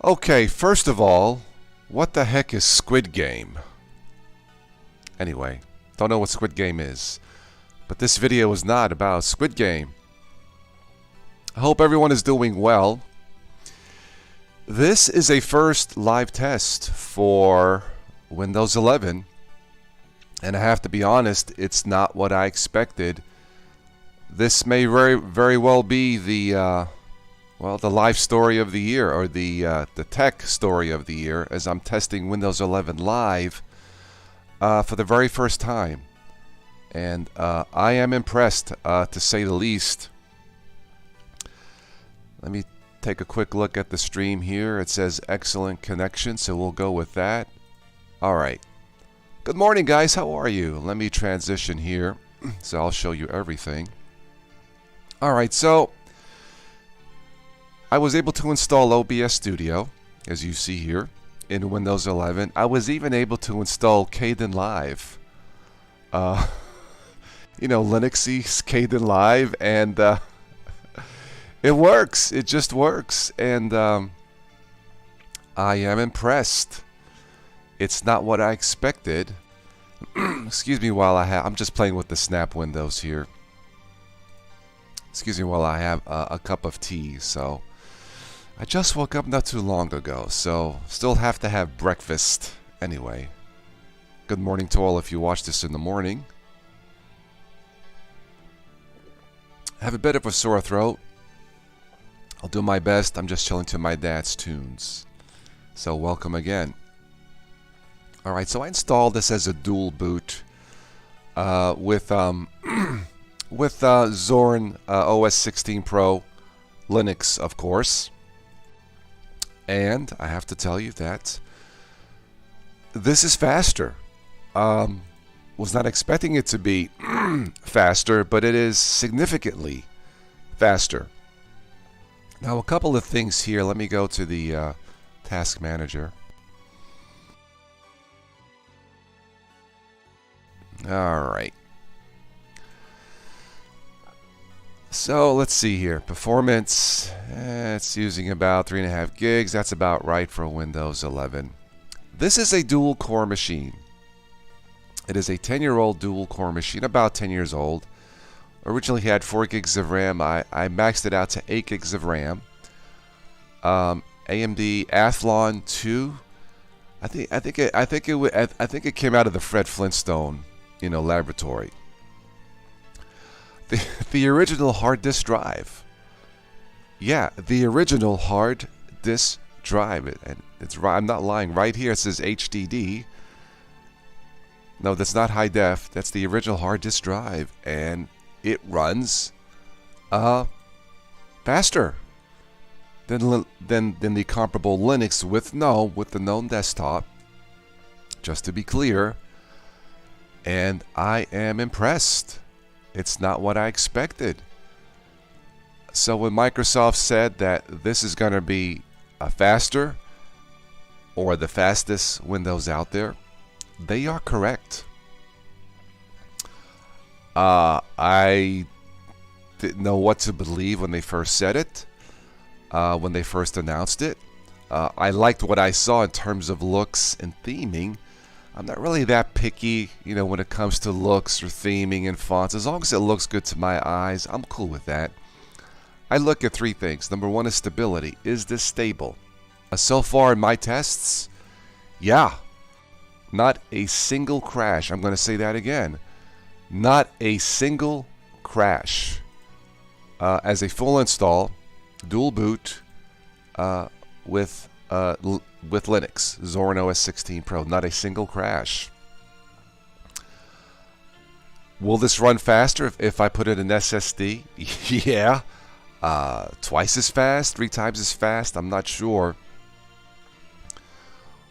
Okay, first of all, what the heck is Squid Game? Anyway, don't know what Squid Game is, but this video is not about Squid Game. I hope everyone is doing well. This is a first live test for Windows 11, and I have to be honest, it's not what I expected. This may very well be the live story of the year, or the tech story of the year, as I'm testing Windows 11 live for the very first time. And I am impressed, to say the least. Let me take a quick look at the stream here. It says excellent connection, so we'll go with that. Alright. Good morning, guys. How are you? Let me transition here, so I'll show you everything. Alright, so I was able to install OBS Studio, as you see here, in Windows 11. I was even able to install Kdenlive. Linuxy Kdenlive, and it works. It just works, and I am impressed. It's not what I expected. Excuse me while I'm just playing with the snap windows here. Excuse me while I have a cup of tea. So I just woke up not too long ago, so still have to have breakfast anyway. Good morning to all if you watch this in the morning. I have a bit of a sore throat. I'll do my best. I'm just chilling to my dad's tunes. So welcome again. Alright, so I installed this as a dual boot with Zorin OS 16 Pro Linux, of course. And I have to tell you that this is faster. Was not expecting it to be faster, but it is significantly faster. Now, a couple of things here. Let me go to the Task Manager. Alright. So, let's see here. Performance, it's using about 3.5 gigs. That's about right for Windows 11. This is a dual-core machine. It is a 10-year-old dual-core machine, about 10 years old. Originally had 4 gigs of RAM. I maxed it out to 8 gigs of RAM. AMD Athlon 2. I think it came out of the Fred Flintstone, laboratory. The original hard disk drive. Yeah, the original hard disk drive. And it's right. I'm not lying. Right here it says HDD. No, that's not high def. That's the original hard disk drive, and it runs faster than the comparable Linux with the known desktop. Just to be clear, and I am impressed. It's not what I expected. So when Microsoft said that this is going to be a faster or the fastest Windows out there, they are correct. I didn't know what to believe when they first said it, when they first announced it. I liked what I saw in terms of looks and theming. I'm not really that picky, when it comes to looks or theming and fonts. As long as it looks good to my eyes, I'm cool with that. I look at 3 things. Number 1 is stability. Is this stable? So far in my tests, yeah. Not a single crash. I'm going to say that again. Not a single crash. As a full install, dual boot with Linux, Zorin OS 16 Pro. Not a single crash. Will this run faster if I put in an SSD? Yeah. Twice as fast? 3 times as fast? I'm not sure.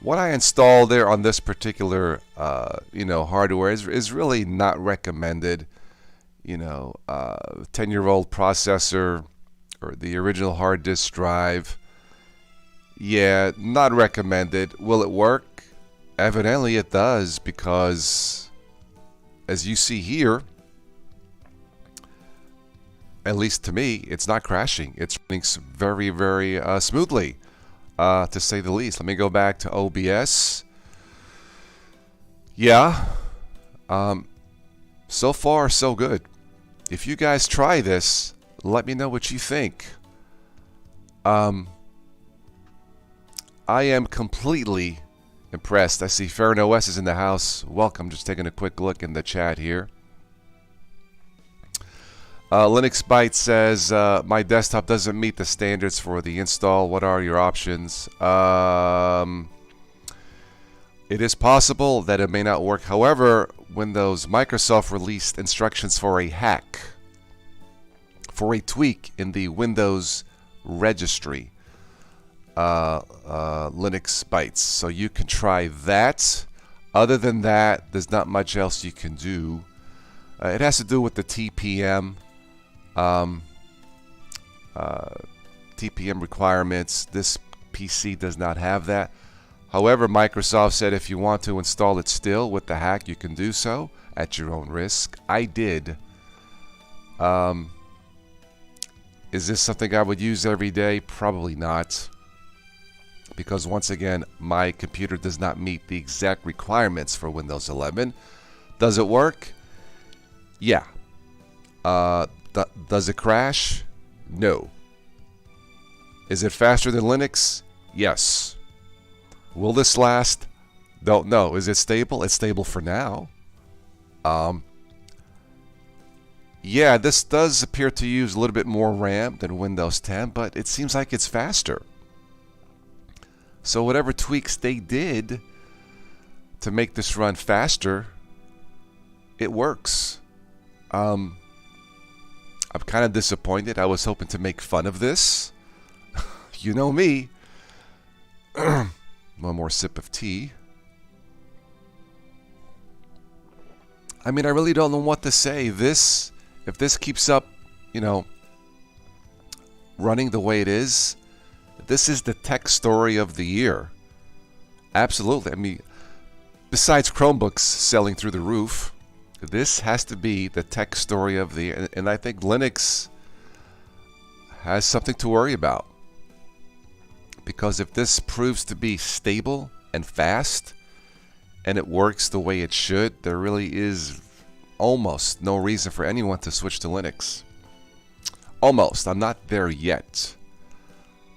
What I installed there on this particular, hardware is really not recommended. 10-year-old processor or the original hard disk drive. Yeah, not recommended. Will it work? Evidently it does, because as you see here, at least to me, it's not crashing. It's running very, very smoothly. to say the least. Let me go back to OBS. Yeah, so far so good. If you guys try this, let me know what you think. I am completely impressed. I see Farron OS is in the house. Welcome. Just taking a quick look in the chat here. Linux Byte says, my desktop doesn't meet the standards for the install. What are your options? It is possible that it may not work. However, Microsoft released instructions for a hack, for a tweak in the Windows registry, Linux Bytes. So you can try that. Other than that, there's not much else you can do. It has to do with the TPM. TPM requirements. This PC does not have that. However, Microsoft said if you want to install it still with the hack, you can do so at your own risk. I did. Is this something I would use every day? Probably not. Because once again, my computer does not meet the exact requirements for Windows 11. Does it work? Yeah. Does it crash? No. Is it faster than Linux? Yes. Will this last? Don't know. Is it stable? It's stable for now. Yeah, this does appear to use a little bit more RAM than Windows 10, but it seems like it's faster. So whatever tweaks they did to make this run faster, it works. I'm kind of disappointed. I was hoping to make fun of this. You know me. One more sip of tea. I mean, I really don't know what to say. If this keeps up, running the way it is, this is the tech story of the year. Absolutely. I mean, besides Chromebooks selling through the roof, this has to be the tech story of the year. And I think Linux has something to worry about. Because if this proves to be stable and fast, and it works the way it should, there really is almost no reason for anyone to switch to Linux. Almost. I'm not there yet.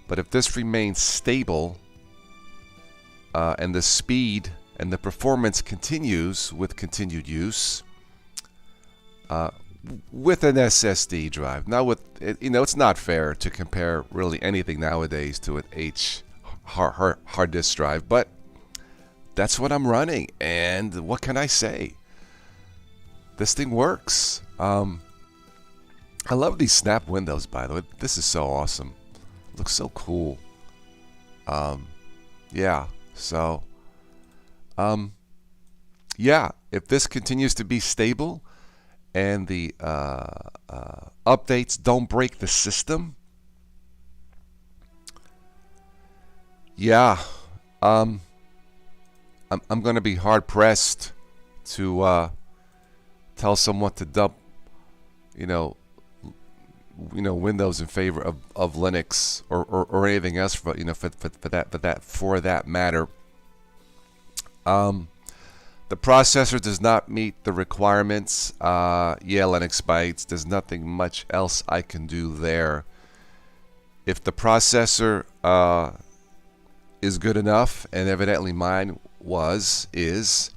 But if this remains stable, and the speed and the performance continues with continued use, with an SSD drive. Now, it's not fair to compare really anything nowadays to an hard disk drive, but that's what I'm running, and what can I say? This thing works. I love these snap windows, by the way. This is so awesome. It looks so cool. Yeah. So, yeah. If this continues to be stable, and the updates don't break the system, yeah, I'm going to be hard pressed to tell someone to dump, Windows in favor of Linux or anything else for that matter. The processor does not meet the requirements. Yeah, Linux Bytes. There's nothing much else I can do there. If the processor is good enough, and evidently mine is,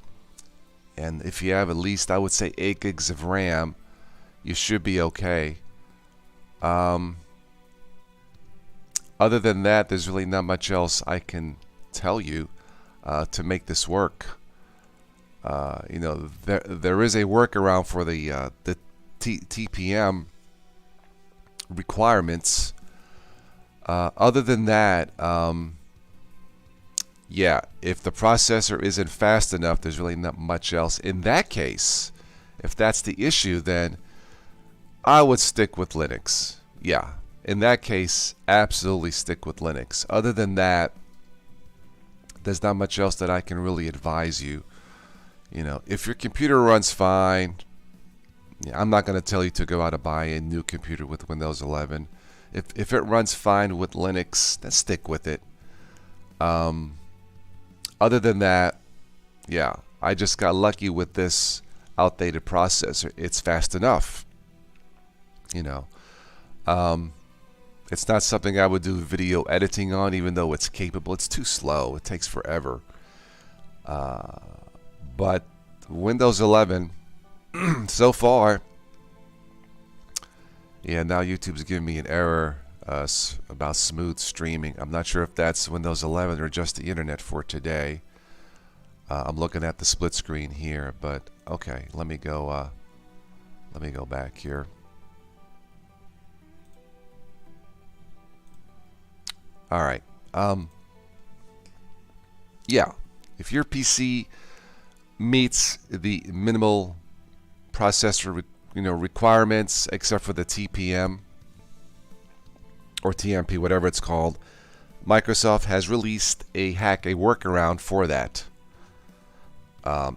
and if you have at least, I would say, 8 gigs of RAM, you should be okay. Other than that, there's really not much else I can tell you to make this work. There is a workaround for the TPM requirements. Other than that, yeah, if the processor isn't fast enough, there's really not much else. In that case, if that's the issue, then I would stick with Linux. Yeah, in that case, absolutely stick with Linux. Other than that, there's not much else that I can really advise you. If your computer runs fine, I'm not going to tell you to go out and buy a new computer with Windows 11. If it runs fine with Linux, then stick with it. Other than that, yeah, I just got lucky with this outdated processor. It's fast enough, you know. It's not something I would do video editing on, even though it's capable. It's too slow. It takes forever. But Windows 11, so far, yeah, now YouTube's giving me an error about smooth streaming. I'm not sure if that's Windows 11 or just the internet for today. I'm looking at the split screen here, but okay, let me go back here. All right. Yeah, if your PC meets the minimal processor requirements, except for the TPM or TMP, whatever it's called, Microsoft has released a workaround for that.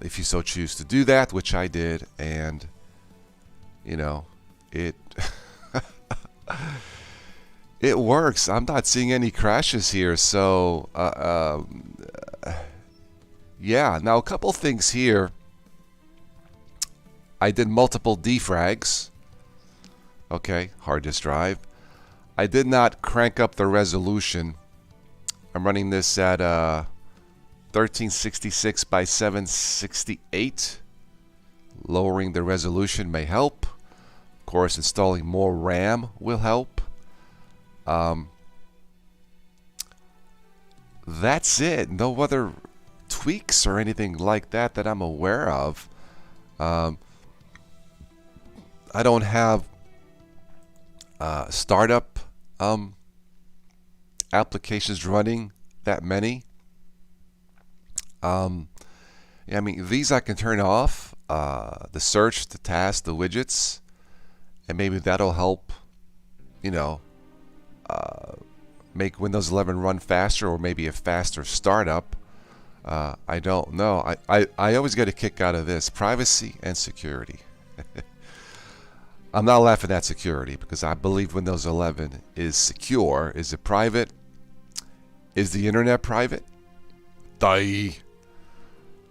If you so choose to do that, which I did, and it it works. I'm not seeing any crashes here, so yeah. Now a couple things here. I did multiple defrags. Okay, hard disk drive. I did not crank up the resolution. I'm running this at 1366 by 768. Lowering the resolution may help. Of course, installing more RAM will help. That's it. No other tweaks or anything like that that I'm aware of. I don't have startup applications running that many. Yeah, I mean, these I can turn off. The search, the tasks, the widgets, and maybe that'll help, make Windows 11 run faster, or maybe a faster startup. I don't know. I always get a kick out of this: privacy and security. I'm not laughing at security because I believe Windows 11 is secure. Is it private? Is the internet private?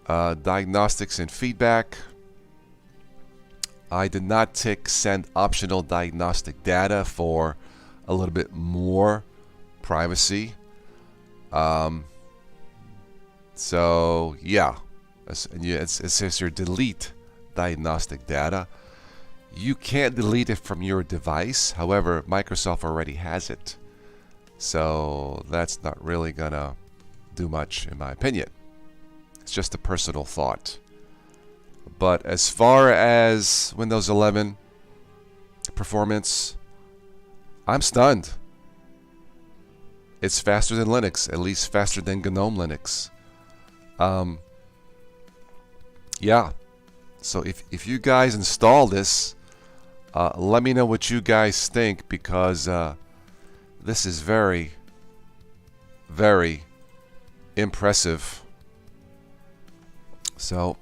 Diagnostics and feedback. I did not tick send optional diagnostic data for a little bit more privacy. So yeah, it says here delete diagnostic data. You can't delete it from your device. However, Microsoft already has it. So that's not really gonna do much in my opinion. It's just a personal thought. But as far as Windows 11 performance, I'm stunned. It's faster than Linux, at least faster than GNOME Linux. Yeah. So if you guys install this, let me know what you guys think, because this is very, very impressive. So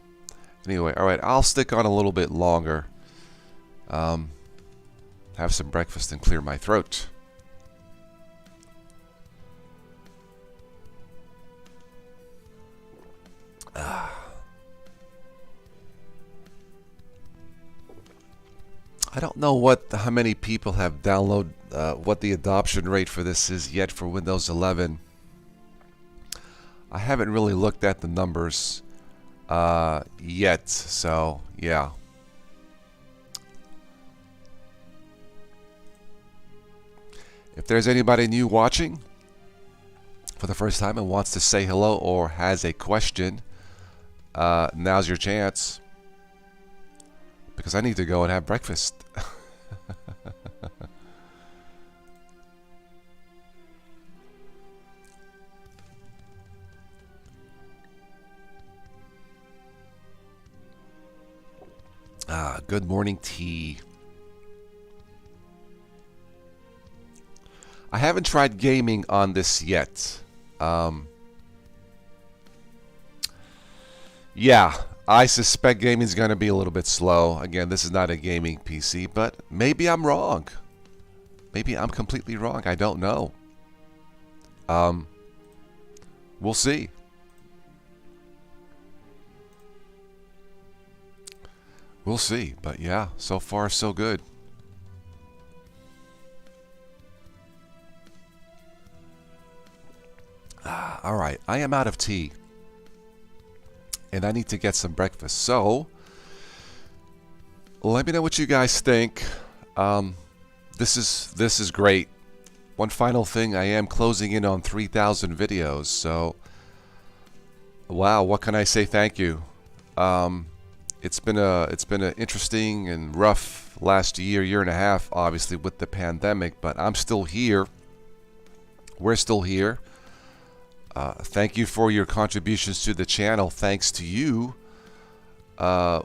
anyway, all right, I'll stick on a little bit longer. Have some breakfast and clear my throat. I don't know how many people have downloaded, what the adoption rate for this is yet for Windows 11. I haven't really looked at the numbers yet, so yeah. If there's anybody new watching for the first time and wants to say hello or has a question, now's your chance, because I need to go and have breakfast. Good morning, tea. I haven't tried gaming on this yet. Yeah, I suspect gaming is going to be a little bit slow. Again, this is not a gaming PC, but maybe I'm wrong. Maybe I'm completely wrong. I don't know. We'll see. We'll see. But yeah, so far so good. All right, I am out of tea. And I need to get some breakfast. So, let me know what you guys think. This is great. One final thing, I am closing in on 3,000 videos. So, wow, what can I say? Thank you. It's been an interesting and rough last year and a half, obviously with the pandemic. But I'm still here. We're still here. Thank you for your contributions to the channel. Thanks to you,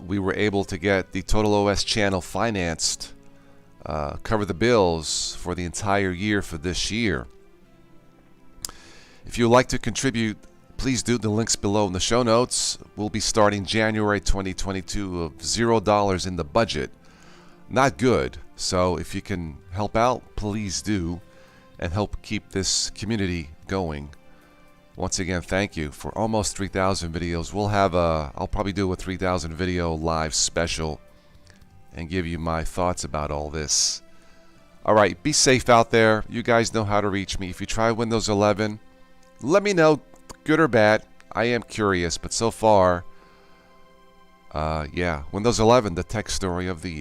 we were able to get the Total OS channel financed, cover the bills for the entire year for this year. If you'd like to contribute, please do. The links below in the show notes. We'll be starting January 2022 of $0 in the budget. Not good. So if you can help out, please do, and help keep this community going. Once again, thank you for almost 3,000 videos. We'll have I'll probably do a 3,000 video live special and give you my thoughts about all this. All right, be safe out there. You guys know how to reach me. If you try Windows 11, let me know, good or bad. I am curious, but so far, yeah, Windows 11, the tech story of the year.